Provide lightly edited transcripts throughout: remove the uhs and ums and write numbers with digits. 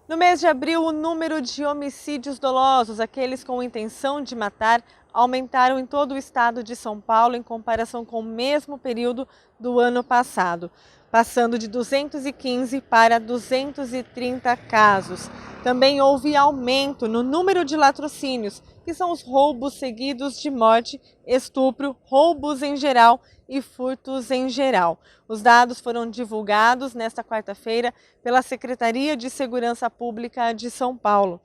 No mês de abril, o número de homicídios dolosos, aqueles com intenção de matar, aumentaram em todo o estado de São Paulo em comparação com o mesmo período do ano passado, passando de 215 para 230 casos. Também houve aumento no número de latrocínios, que são os roubos seguidos de morte, estupro, roubos em geral e furtos em geral. Os dados foram divulgados nesta quarta-feira pela Secretaria de Segurança Pública de São Paulo.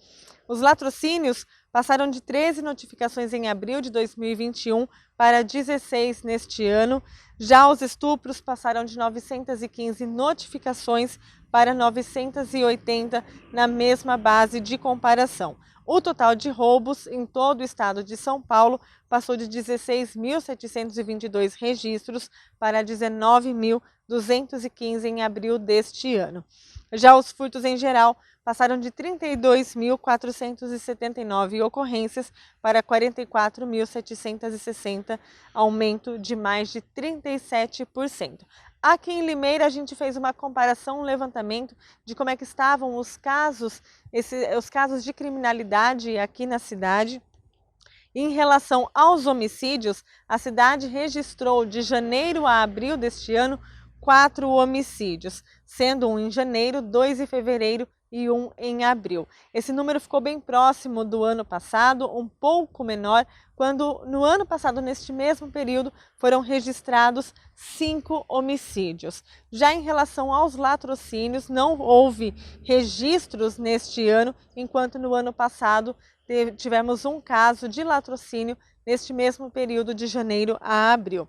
Os latrocínios passaram de 13 notificações em abril de 2021 para 16 neste ano. Já os estupros passaram de 915 notificações para 980 na mesma base de comparação. O total de roubos em todo o estado de São Paulo passou de 16.722 registros para 19.215 em abril deste ano. Já os furtos em geral passaram de 32.479 ocorrências para 44.760, aumento de mais de 37%. Aqui em Limeira, a gente fez uma comparação, um levantamento de como é que estavam os casos de criminalidade aqui na cidade. Em relação aos homicídios, a cidade registrou de janeiro a abril deste ano 4 homicídios, sendo um em janeiro, 2 em fevereiro e 1 em abril. Esse número ficou bem próximo do ano passado, um pouco menor, quando no ano passado, neste mesmo período, foram registrados 5 homicídios. Já em relação aos latrocínios, não houve registros neste ano, enquanto no ano passado tivemos um caso de latrocínio neste mesmo período de janeiro a abril.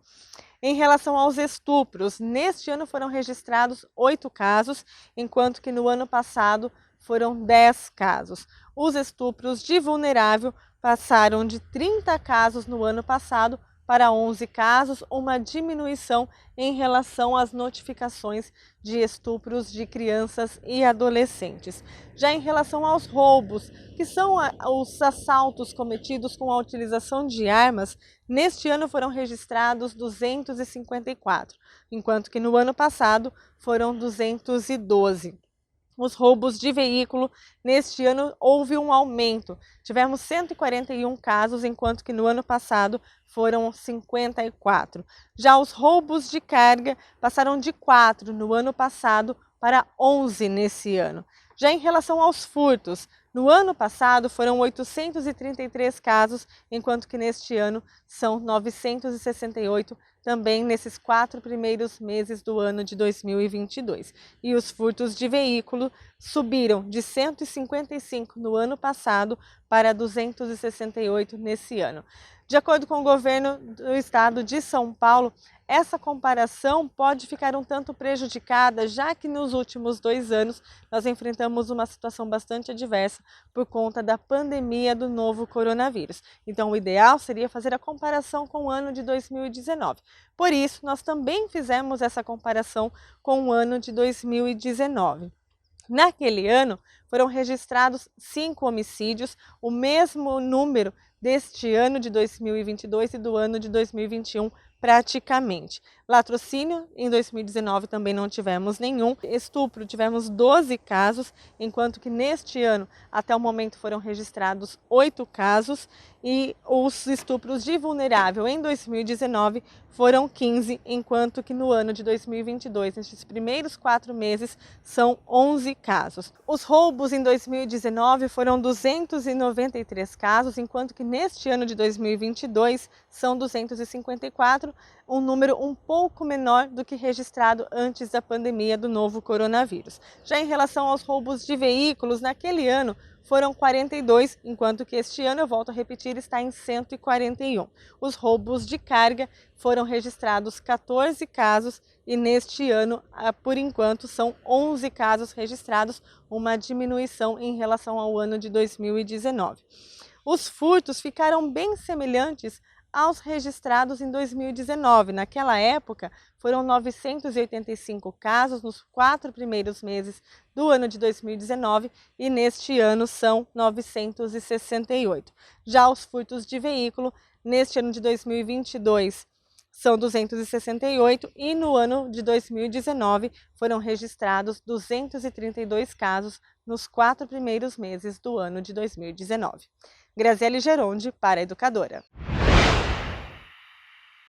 Em relação aos estupros, neste ano foram registrados 8 casos, enquanto que no ano passado foram 10 casos. Os estupros de vulnerável passaram de 30 casos no ano passado para 11 casos, uma diminuição em relação às notificações de estupros de crianças e adolescentes. Já em relação aos roubos, que são os assaltos cometidos com a utilização de armas, neste ano foram registrados 254, enquanto que no ano passado foram 212. Os roubos de veículo, neste ano houve um aumento. Tivemos 141 casos, enquanto que no ano passado foram 54. Já os roubos de carga passaram de 4 no ano passado para 11 nesse ano. Já em relação aos furtos, no ano passado foram 833 casos, enquanto que neste ano são 968, também nesses 4 primeiros meses do ano de 2022. E os furtos de veículo subiram de 155 no ano passado para 268 nesse ano. De acordo com o governo do estado de São Paulo, essa comparação pode ficar um tanto prejudicada, já que nos últimos 2 anos nós enfrentamos uma situação bastante adversa por conta da pandemia do novo coronavírus. Então, o ideal seria fazer a comparação com o ano de 2019. Por isso, nós também fizemos essa comparação com o ano de 2019. Naquele ano, foram registrados 5 homicídios, o mesmo número deste ano de 2022 e do ano de 2021 praticamente. Latrocínio, em 2019 também não tivemos nenhum. Estupro, tivemos 12 casos, enquanto que neste ano, até o momento, foram registrados 8 casos. E os estupros de vulnerável em 2019 foram 15, enquanto que no ano de 2022, nesses primeiros 4 meses, são 11 casos. Os roubos em 2019 foram 293 casos, enquanto que neste ano de 2022 são 254, um número um pouco menor do que registrado antes da pandemia do novo coronavírus. Já em relação aos roubos de veículos, naquele ano foram 42, enquanto que este ano, eu volto a repetir, está em 141. Os roubos de carga foram registrados 14 casos e neste ano, por enquanto, são 11 casos registrados, uma diminuição em relação ao ano de 2019. Os furtos ficaram bem semelhantes aos registrados em 2019. Naquela época, foram 985 casos nos 4 primeiros meses do ano de 2019 e neste ano são 968. Já os furtos de veículo, neste ano de 2022, são 268 e no ano de 2019 foram registrados 232 casos nos 4 primeiros meses do ano de 2019. Graziele Geronde para a Educadora.